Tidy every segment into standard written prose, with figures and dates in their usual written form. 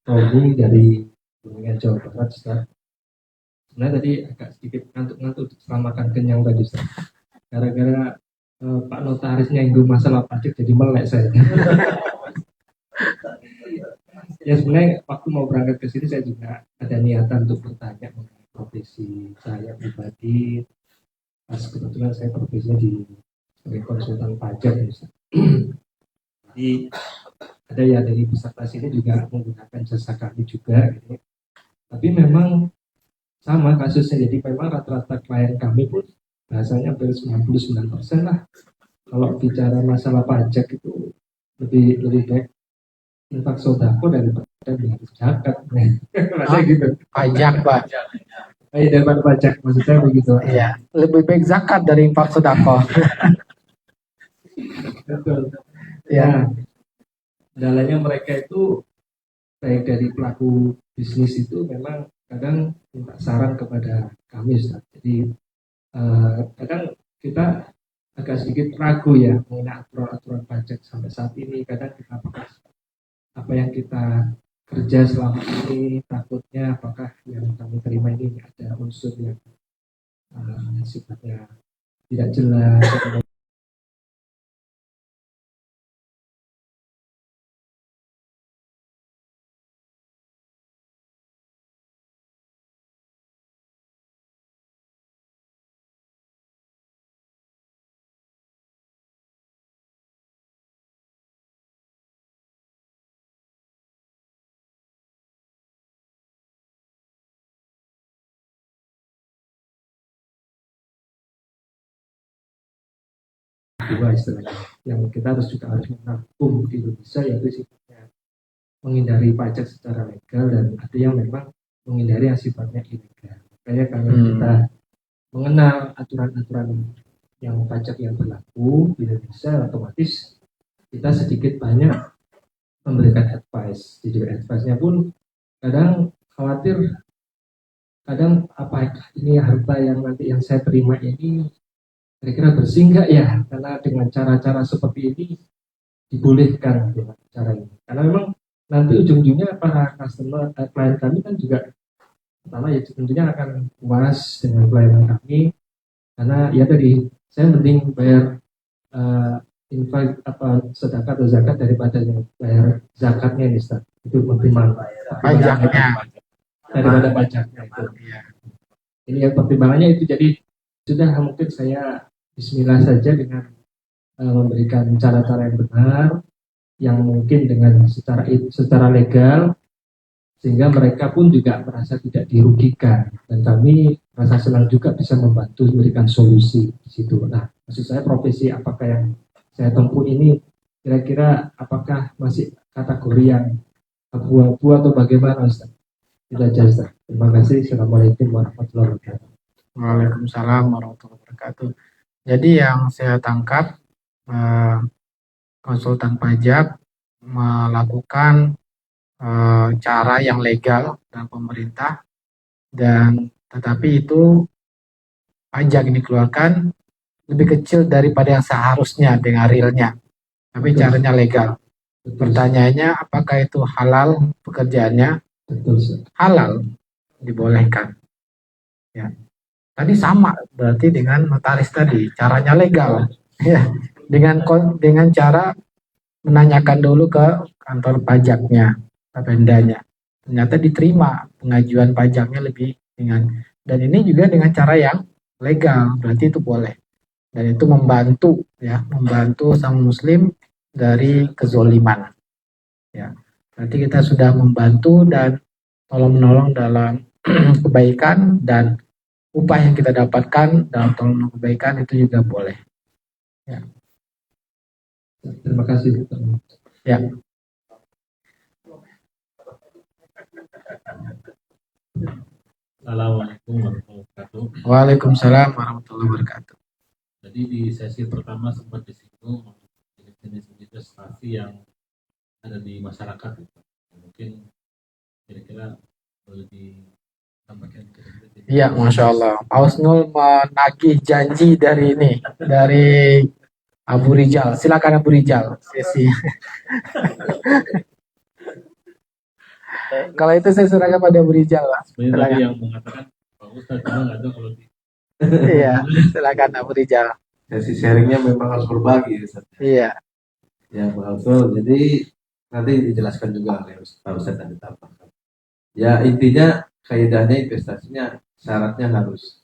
Romi dari Kuningan Jawa Barat, Ustaz. Sebenarnya tadi agak sedikit ngantuk-ngantuk selama makan kenyang tadi, Ustaz. Gara-gara Pak Notaris nyinggung masalah pajak jadi melek saya. Ya sebenarnya waktu mau berangkat ke sini saya juga ada niatan untuk bertanya mengenai profesi saya pribadi. Pas kebetulan saya profesinya sebagai konsultan pajak, Ustaz. Jadi ada ya dari peserta sini juga menggunakan jasa kami juga gitu. Tapi memang sama kasusnya, jadi memang rata-rata klien kami pun bahasanya hampir 99% lah kalau bicara masalah pajak itu lebih baik infak sodako daripada bayar zakat. Maksudnya gitu. Pajak, Pak. Daripada pajak, maksud saya begitu. Iya, lebih baik zakat dari infak sodako. Betul. Ya. Kendalanya mereka itu baik dari pelaku bisnis itu memang kadang minta saran kepada kami, Ustaz. Jadi kadang kita agak sedikit ragu ya mengenai aturan-aturan pajak sampai saat ini. Kadang kita apa yang kita kerja selama ini takutnya apakah yang kami terima ini ada unsur yang sifatnya tidak jelas. Dua istilahnya yang kita harus mengenal hukum di Indonesia, yaitu sifatnya menghindari pajak secara legal dan ada yang memang menghindari yang sifatnya ilegal. Makanya kalau kita mengenal aturan-aturan yang pajak yang berlaku di Indonesia, otomatis kita sedikit banyak memberikan advice. Jadi advice-nya pun kadang khawatir, kadang apakah ini harta yang nanti yang saya terima ini kira-kira bersih nggak ya, karena dengan cara-cara seperti ini dibolehkan dengan cara ini. Karena memang nanti ujung-ujungnya para customer, klien kami kan juga pertama ya tentunya akan puas dengan pelayanan kami, karena ya tadi saya mending bayar infak sedekah atau zakat daripada yang bayar zakatnya nih, Ustaz. Itu pertimbangan pajaknya daripada pajaknya itu. Ini yang pertimbangannya itu. Jadi sudah mungkin saya bismillah saja dengan memberikan cara-cara yang benar, yang mungkin dengan secara legal, sehingga mereka pun juga merasa tidak dirugikan, dan kami merasa senang juga bisa membantu memberikan solusi di situ. Nah, maksud saya profesi apakah yang saya tempuh ini kira-kira apakah masih kategori yang abu-abu atau bagaimana, Ustaz? Tidak jasa. Terima kasih. Assalamualaikum warahmatullahi wabarakatuh. Waalaikumsalam warahmatullahi wabarakatuh. Jadi yang saya tangkap, konsultan pajak melakukan cara yang legal dan pemerintah, dan tetapi itu pajak yang dikeluarkan lebih kecil daripada yang seharusnya dengan realnya, tapi caranya legal. Pertanyaannya, apakah itu halal pekerjaannya? Halal, dibolehkan. Ya. Tadi sama berarti dengan notaris tadi, caranya legal. Ya, dengan cara menanyakan dulu ke kantor pajaknya, Bapendanya. Ternyata diterima pengajuan pajaknya lebih ringan. Dan ini juga dengan cara yang legal, berarti itu boleh. Dan itu membantu sama muslim dari kezoliman. Ya, berarti kita sudah membantu dan tolong-menolong dalam kebaikan, dan upah yang kita dapatkan dalam tolong kebaikan itu juga boleh. Ya. Terima kasih. Ya. Assalamualaikum warahmatullahi wabarakatuh. Waalaikumsalam warahmatullahi wabarakatuh. Jadi di sesi pertama sempat disinggung jenis-jenis investasi yang ada di masyarakat. Mungkin kira-kira boleh ditambahkan. Iya, Masya Allah. Pak Husnul menagih janji dari Abu Rijal. Silakan Abu Rijal, sesi. Kalau itu saya serahkan pada Bu Rijal, Pak. Sebenarnya tadi Silakan. yang mengatakan Pak Ustadz cuma nggak tahu kalau di Iya, silakan Bu Rijal. Sesi sharingnya memang harus berbagi, Ustaz. Iya. Ya, betul. Jadi nanti dijelaskan juga oleh Pak Ustadz dan ditambahkan. Ya, intinya kaidahnya investasinya syaratnya harus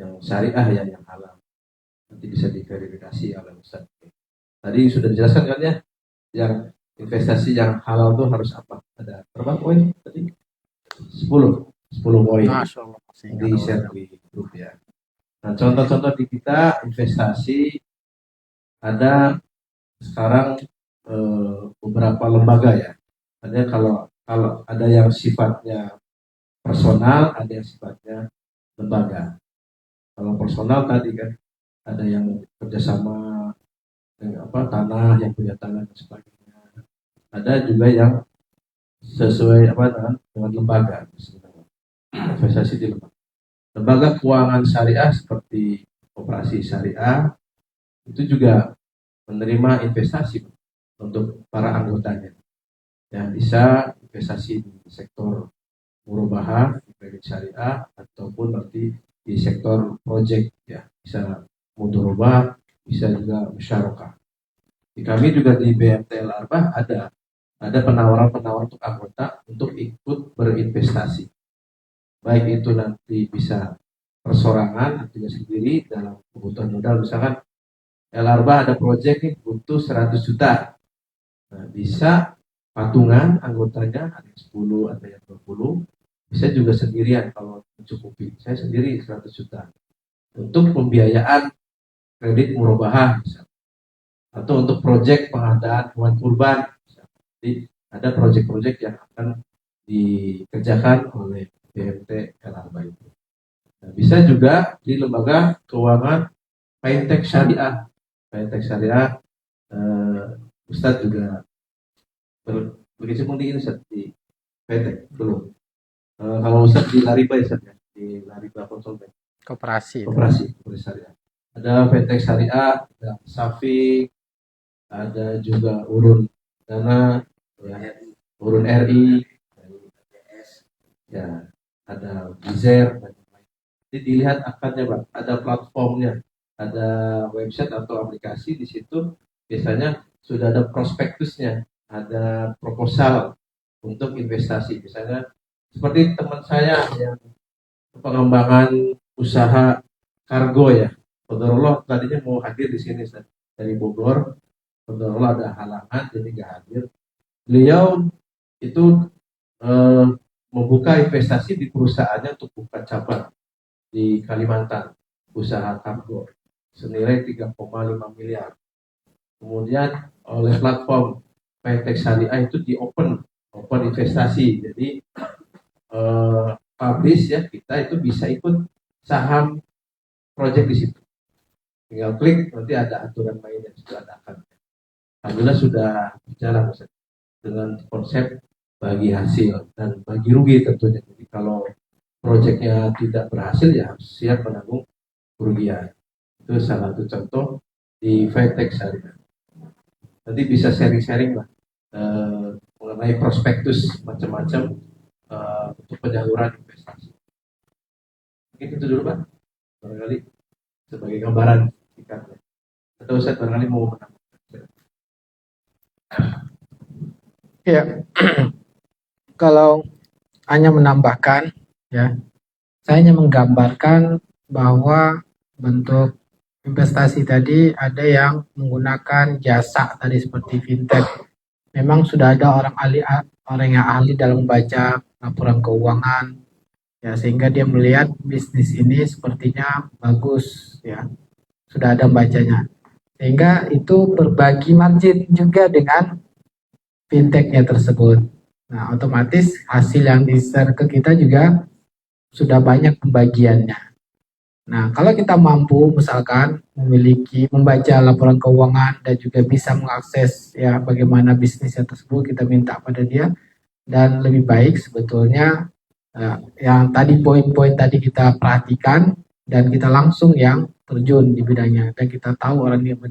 yang syariah ya, yang halal. Nanti bisa diverifikasi oleh Ustadz. Tadi sudah dijelaskan kan ya, yang investasi yang halal itu harus apa? Ada berapa poin tadi? 10 poin. Masya Allah. Di share di grup ya. Nah, contoh-contoh di kita investasi ada sekarang beberapa lembaga ya. Ada kalau ada yang sifatnya personal, ada yang sifatnya lembaga. Kalau personal tadi kan ada yang kerjasama dengan tanah, yang punya tanah dan sebagainya. Ada juga yang sesuai dengan lembaga, investasi di lembaga. Lembaga keuangan syariah seperti Koperasi Syariah itu juga menerima investasi untuk para anggotanya. Yang bisa investasi di sektor murabahah, di kredit syariah, ataupun nanti di sektor project ya, bisa mudharabah, bisa juga musyarakah. Di kami juga di BMT Al-Arbah ada penawaran-penawaran untuk anggota untuk ikut berinvestasi. Baik itu nanti bisa persorangan, artinya sendiri dalam kebutuhan modal. Misalkan Al-Arbah ada proyek nih butuh 100 juta. Nah, bisa patungan anggotanya, ada yang 10, ada yang 20. Bisa juga sendirian kalau mencukupi. Saya sendiri 100 juta. Untuk pembiayaan kredit murabahah misalnya. Atau untuk proyek pengadaan hewan kurban. Jadi ada proyek-proyek yang akan dikerjakan oleh BMT Al-Arbah itu. Nah, bisa juga di lembaga keuangan fintech syariah. Fintech syariah, Ustadz juga berkecimpung di ini, Ustadz, di fintech belum. Kalau Ustadz di Lariba ya, Ustadz, ya, di Lariba Konsultan. Koperasi syariah. Ada fintech syariah, ada Safi, ada juga Urun Dana, ya, Urun RI, ya, ada Bizer, dan lain-lain. Jadi dilihat akarnya, Pak. Ada platformnya, ada website atau aplikasi di situ. Biasanya sudah ada prospektusnya, ada proposal untuk investasi. Misalnya seperti teman saya yang pengembangan usaha kargo ya. Qadarullah tadinya mau hadir di sini dari Bogor. Qadarullah ada halangan jadi nggak hadir. Beliau itu membuka investasi di perusahaannya untuk buka cabang di Kalimantan, usaha kargo senilai 3,5 miliar. Kemudian oleh platform fintech syariah itu di open investasi. Jadi publish ya, kita itu bisa ikut saham project di situ. Tinggal klik, nanti ada aturan main yang sudah ada akan. Alhamdulillah sudah berjalan dengan konsep bagi hasil dan bagi rugi tentunya. Jadi kalau proyeknya tidak berhasil ya harus siap menanggung kerugian. Itu salah satu contoh di fintech syariah. Nanti bisa sharing-sharing lah mengenai prospektus macam-macam untuk penyaluran investasi. Mungkin itu dulu Pak, barangkali sebagai gambaran singkatnya. Atau saya barangkali mau menambahkan. Ya, kalau hanya menambahkan, ya, saya hanya menggambarkan bahwa bentuk investasi tadi ada yang menggunakan jasa tadi seperti fintech. Memang sudah ada orang yang ahli dalam membaca laporan keuangan, ya, sehingga dia melihat bisnis ini sepertinya bagus, ya, sudah ada bacanya, sehingga itu berbagi margin juga dengan fintechnya tersebut. Nah, otomatis hasil yang di-share ke kita juga sudah banyak pembagiannya. Nah, kalau kita mampu misalkan membaca laporan keuangan dan juga bisa mengakses ya bagaimana bisnisnya tersebut, kita minta pada dia. Dan lebih baik sebetulnya yang tadi poin-poin tadi kita perhatikan dan kita langsung yang terjun di bidangnya dan kita tahu orang yang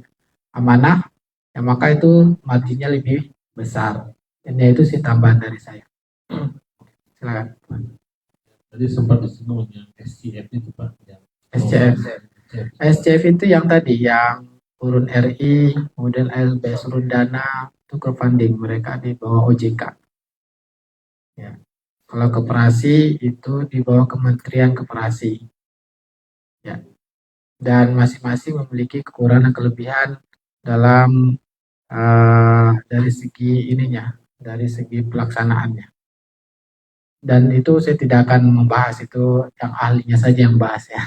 amanah, ya maka itu marginnya lebih besar. Dan itu sih tambahan dari saya. Silakan. Tadi sempat disinggung yang SCF itu Pak, yang SCF. SCF itu yang tadi, yang urun RI, kemudian LB surun dana, itu crowdfunding, mereka di bawah OJK. Ya. Kalau koperasi itu di bawah Kementerian Koperasi. Ya. Dan masing-masing memiliki kekurangan dan kelebihan dalam dari segi ininya, dari segi pelaksanaannya. Dan itu saya tidak akan membahas, itu yang ahlinya saja yang bahas ya.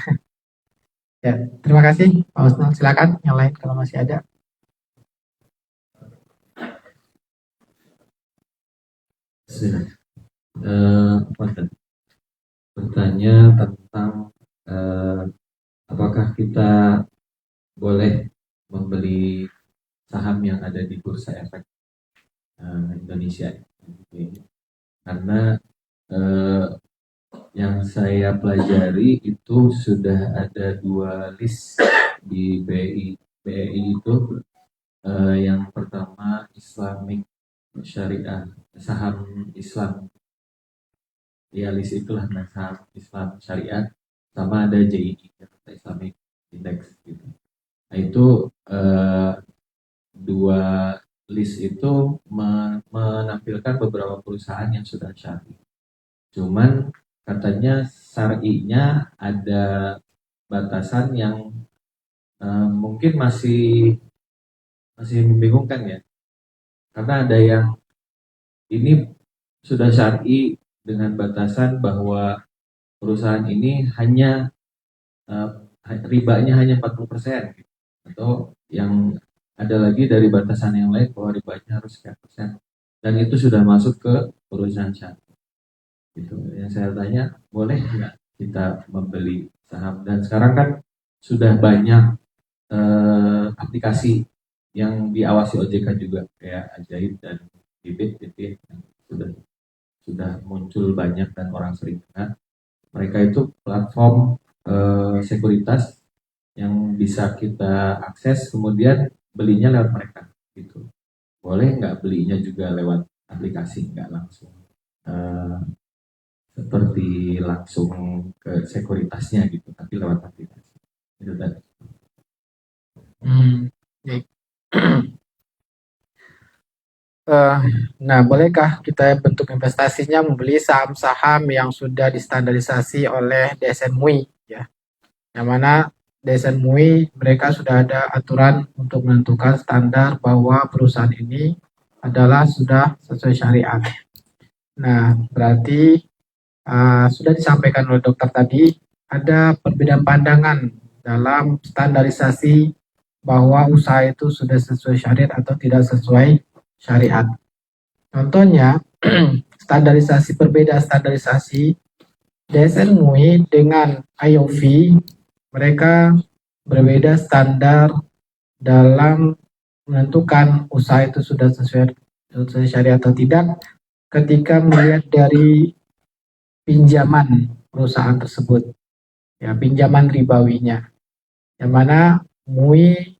Ya, terima kasih Pak Usnul. Silakan yang lain kalau masih ada. Bertanya tentang apakah kita boleh membeli saham yang ada di Bursa Efek Indonesia, karena yang saya pelajari itu sudah ada 2 list di BI itu. Yang pertama Islamic Syariah, saham Islam, ya list itulah, saham Islam Syariah, sama ada JII, Jakarta Islamic Index gitu. Nah itu 2 list itu menampilkan beberapa perusahaan yang sudah syar'i. Cuman katanya syar'inya ada batasan yang mungkin masih membingungkan ya. Karena ada yang ini sudah syar'i dengan batasan bahwa perusahaan ini hanya ribanya hanya 40%, gitu. Atau yang ada lagi dari batasan yang lain bahwa ribanya harus sekian persen, dan itu sudah masuk ke perusahaan syar'i. Gitu. Yang saya tanya, boleh nggak kita membeli saham? Dan sekarang kan sudah banyak aplikasi yang diawasi OJK juga, kayak Ajaib dan Bibit yang sudah muncul banyak dan orang sering dengar. Mereka itu platform sekuritas yang bisa kita akses, kemudian belinya lewat mereka gitu. Boleh nggak belinya juga lewat aplikasi, nggak langsung seperti langsung ke sekuritasnya gitu, tapi lewat aplikasi itu tadi. Baik. Nah, bolehkah kita bentuk investasinya membeli saham-saham yang sudah distandarisasi oleh DSN MUI ya? Yang mana DSN MUI mereka sudah ada aturan untuk menentukan standar bahwa perusahaan ini adalah sudah sesuai syariat. Nah, berarti sudah disampaikan oleh dokter tadi, ada perbedaan pandangan dalam standarisasi bahwa usaha itu sudah sesuai syariat atau tidak sesuai syariat. Contohnya, perbedaan standarisasi DSN MUI dengan IOV, mereka berbeda standar dalam menentukan usaha itu sudah sesuai syariat atau tidak ketika melihat dari pinjaman perusahaan tersebut, ya, pinjaman ribawinya, yang mana MUI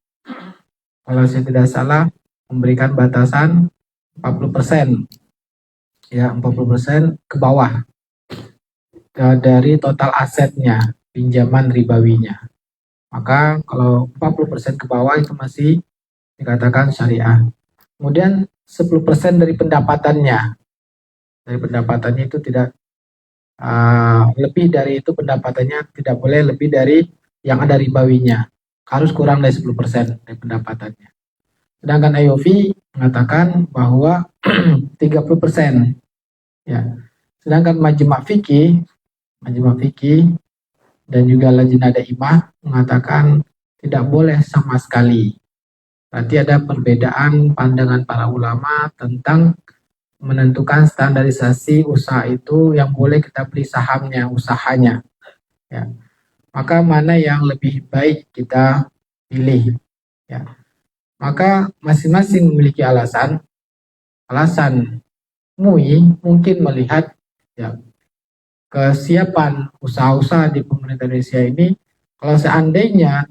kalau saya tidak salah memberikan batasan 40%, ya 40% ke bawah dari total asetnya pinjaman ribawinya. Maka kalau 40% ke bawah itu masih dikatakan syariah. Kemudian 10% dari pendapatannya itu tidak lebih dari itu, pendapatannya tidak boleh lebih dari yang ada ribawinya, harus kurang dari 10% dari pendapatannya. Sedangkan IOV mengatakan bahwa 30%. Ya. Sedangkan Majma' Fiqih dan juga Lajnah Daimah mengatakan tidak boleh sama sekali. Berarti ada perbedaan pandangan para ulama tentang menentukan standarisasi usaha itu yang boleh kita beli sahamnya, usahanya. Ya. Maka mana yang lebih baik kita pilih. Ya. Maka masing-masing memiliki alasan. Alasan MUI mungkin melihat ya, kesiapan usaha-usaha di pemerintah Indonesia ini, kalau seandainya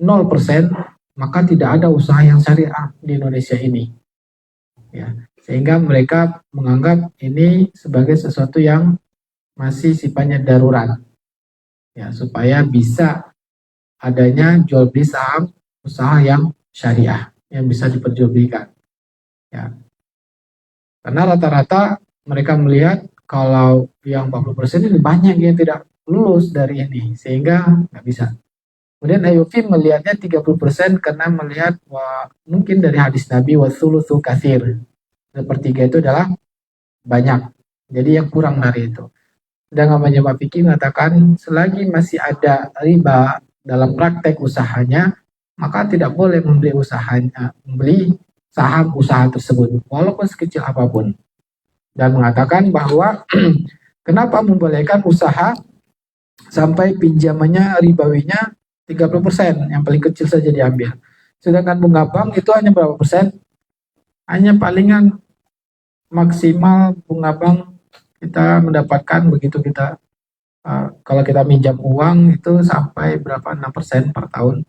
0%, maka tidak ada usaha yang syariah di Indonesia ini. Ya. sehingga mereka menganggap ini sebagai sesuatu yang masih sifatnya darurat, ya, supaya bisa adanya jual beli saham usaha yang syariah yang bisa diperjualbelikan, ya. Karena rata-rata mereka melihat kalau yang 40% ini banyak yang tidak lulus dari ini, sehingga nggak bisa. Kemudian Ayyubi melihatnya 30% karena melihat mungkin dari hadis Nabi wasulusu katsir. Sepertiga itu adalah banyak. Jadi yang kurang dari itu. Sedangkan Majma' Fikih mengatakan selagi masih ada riba dalam praktek usahanya, maka tidak boleh membeli saham usaha tersebut, walaupun sekecil apapun. Dan mengatakan bahwa kenapa membolehkan usaha sampai pinjamannya ribawinya 30%, yang paling kecil saja diambil. Sedangkan bunga bank itu hanya berapa persen? Hanya palingan maksimal bunga bank kita mendapatkan begitu kita kalau kita minjam uang itu sampai berapa 6% per tahun,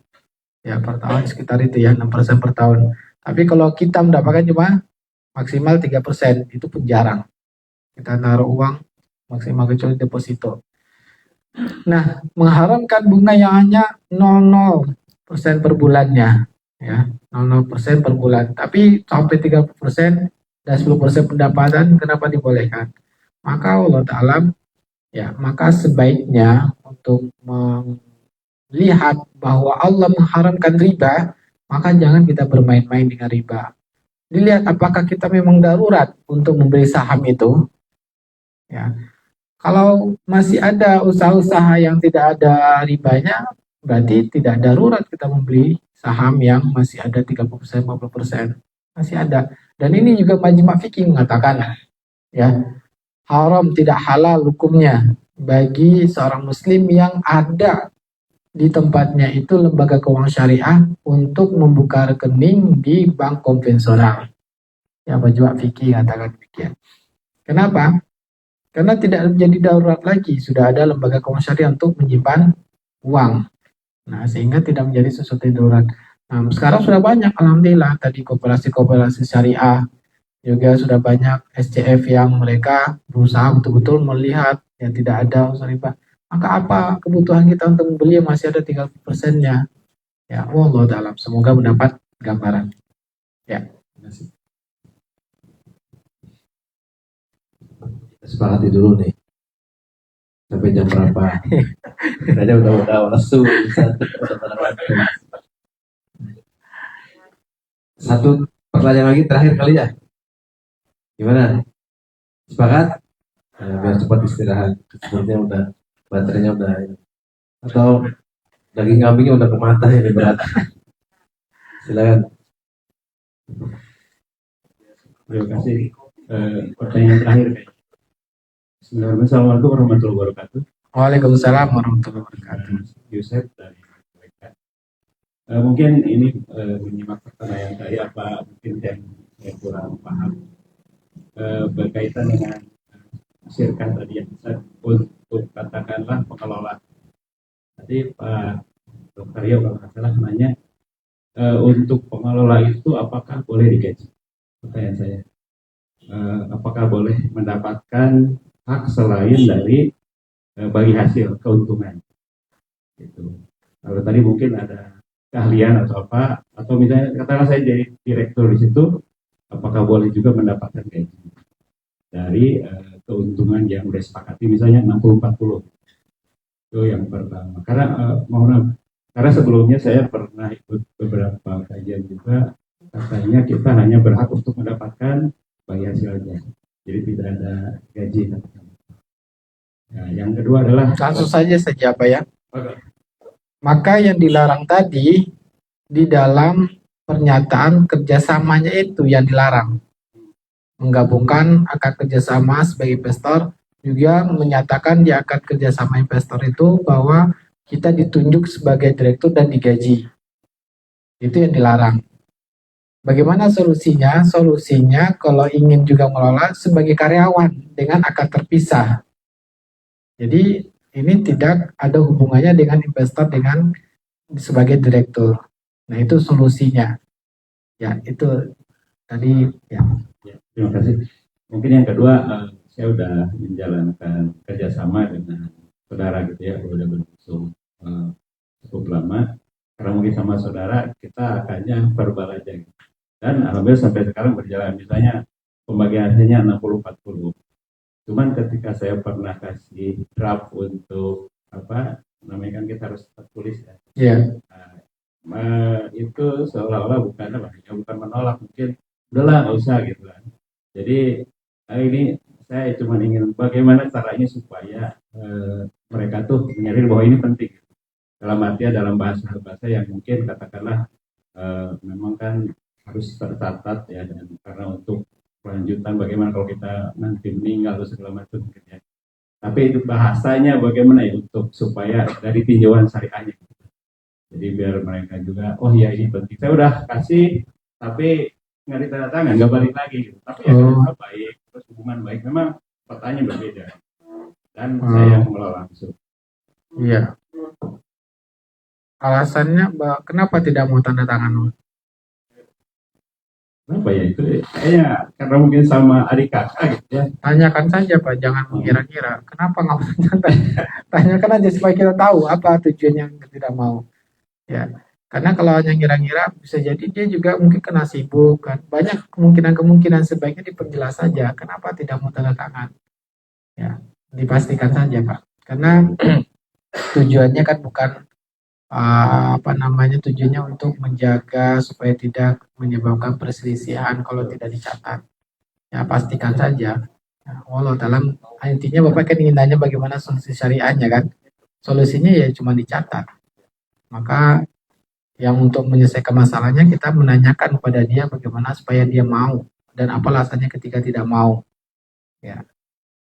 ya per tahun sekitar itu ya 6% per tahun. Tapi kalau kita mendapatkan cuma maksimal 3%, itu pun jarang. Kita naruh uang maksimal kecuali deposito. Nah, mengharamkan bunga yang hanya 0,0% per bulannya, ya 0,0% per bulan. Tapi sampai 30% dan 10% pendapatan kenapa dibolehkan? Maka Allah Ta'ala, ya, maka sebaiknya untuk melihat bahwa Allah mengharamkan riba, maka jangan kita bermain-main dengan riba. Dilihat apakah kita memang darurat untuk membeli saham itu. Ya, kalau masih ada usaha-usaha yang tidak ada ribanya, berarti tidak darurat kita membeli saham yang masih ada 30%, 40%. Masih ada. Dan ini juga Majma' Fikih mengatakan, ya, haram tidak halal hukumnya bagi seorang muslim yang ada di tempatnya itu lembaga keuangan syariah untuk membuka rekening di bank konvensional. Ya, Majma' Fikih katakan demikian. Kenapa? Karena tidak menjadi darurat lagi, sudah ada lembaga keuangan syariah untuk menyimpan uang. Nah, sehingga tidak menjadi sesuatu yang darurat. Nah, sekarang sudah banyak, alhamdulillah, tadi koperasi-koperasi syariah, juga sudah banyak SCF yang mereka berusaha betul-betul melihat yang tidak ada unsur riba. Maka apa kebutuhan kita untuk membeli yang masih ada 30%-nya? Ya, Allah dalam. Semoga mendapat gambaran. Ya, terima kasih. Sepakati dulu nih. Sampai jam berapa? Kayaknya udah lesu. Satu pertanyaan lagi terakhir kali ya. Gimana? Sepakat? Biar cepat istirahat. Sepertinya udah baterainya udah atau daging kambingnya udah ke mata ini berat. Silakan. Terima kasih. Pertanyaan terakhir. Bismillahirrahmanirrahim. Assalamualaikum warahmatullahi wabarakatuh. Waalaikumsalam warahmatullahi wabarakatuh. Yusuf dari mereka. Mungkin ini menyimak pertanyaan saya apa mungkin yang kurang paham berkaitan dengan syirkah tadi yang bisa untuk katakanlah pengelola. Tadi Pak Dr. Rio kalau nggak salah nanya untuk pengelola itu apakah boleh digaji? Pertanyaan saya, apakah boleh mendapatkan hak selain dari bagi hasil keuntungan? Gitu. Kalau tadi mungkin ada keahlian atau apa, atau misalnya katakanlah saya jadi direktur di situ, apakah boleh juga mendapatkan gaji dari keuntungan yang udah sepakati misalnya 60-40? Itu yang pertama. Karena sebelumnya saya pernah ikut beberapa kajian juga, katanya kita hanya berhak untuk mendapatkan bagi hasilnya, jadi tidak ada gaji. Nah, yang kedua adalah Langsung saja Pak ya. Oke. Maka yang dilarang tadi di dalam pernyataan kerjasamanya itu yang dilarang. Menggabungkan akad kerjasama sebagai investor, juga menyatakan di akad kerjasama investor itu bahwa kita ditunjuk sebagai direktur dan digaji. Itu yang dilarang. Bagaimana solusinya? Solusinya kalau ingin juga mengelola sebagai karyawan dengan akad terpisah. Jadi ini tidak ada hubungannya dengan investor dengan sebagai direktur. Nah, itu solusinya. Ya, itu tadi ya. Terima kasih. Mungkin yang kedua, saya udah menjalankan kerjasama dengan saudara gitu ya, udah berlangsung cukup lama. Karena mungkin sama saudara kita akannya verbal aja. Gitu. Dan alhamdulillah sampai sekarang berjalan. Misalnya pembagian hasilnya 60-40. Cuman ketika saya pernah kasih draft untuk apa namanya kan kita harus tulis ya. Iya. Itu seolah-olah bukan apa ya, bukan menolak, mungkin udahlah nggak usah gitu kan. Jadi ini saya cuma ingin bagaimana caranya supaya mereka tuh menyadari bahwa ini penting dalam artian dalam bahasa yang mungkin katakanlah memang kan harus tercatat ya, dan karena untuk kelanjutan bagaimana kalau kita nanti meninggal atau segala macam gitu ya. Tapi itu bahasanya bagaimana ya untuk supaya dari tinjauan syariahnya. Jadi biar mereka juga, oh iya ini penting. Saya udah kasih, tapi nggak ditandatangan, nggak balik lagi. Gitu. Tapi ya kalau baik, terus hubungan baik, memang pertanyaan berbeda. Dan saya yang mengelola langsung. Iya. Alasannya kenapa tidak mau tanda tangan? Kenapa ya itu? Kayaknya karena mungkin sama adik kakak gitu ya. Tanyakan saja Pak, jangan mengira-kira. Kenapa nggak mau tanda? Tanyakan aja supaya kita tahu apa tujuannya tidak mau. Ya, karena kalau hanya ngira-ngira bisa jadi dia juga mungkin kena sibuk kan. Banyak kemungkinan sebaiknya diperjelas saja. Kenapa tidak mau tanda tangan? Ya, dipastikan saja Pak. Karena tujuannya kan bukan tujuannya untuk menjaga supaya tidak menyebabkan perselisihan kalau tidak dicatat. Ya pastikan saja. Ya, walau dalam intinya Bapak kan ingin tanya bagaimana solusi syariahnya kan. Solusinya ya cuma dicatat. Maka yang untuk menyelesaikan masalahnya kita menanyakan kepada dia bagaimana supaya dia mau dan apa alasannya ketika tidak mau. Ya.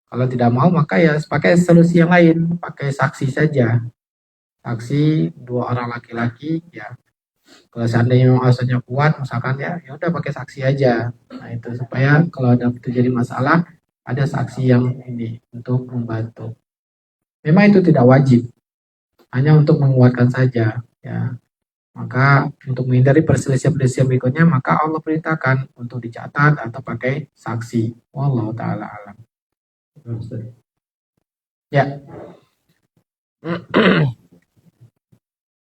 Kalau tidak mau maka ya pakai solusi yang lain, pakai saksi saja. Saksi 2 orang laki-laki ya. Kalau seandainya memang alasannya kuat misalkan ya udah pakai saksi aja. Nah itu supaya kalau ada terjadi masalah ada saksi yang ini untuk membantu. Memang itu tidak wajib, hanya untuk menguatkan saja ya. Maka untuk menghindari perselisihan-perselisihan berikutnya, maka Allah perintahkan untuk dicatat atau pakai saksi. Wallahu ta'ala alam. Ya.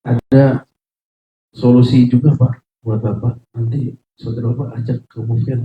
Ada solusi juga Pak buat Bapak. Nanti saudara Bapak ajak ke movement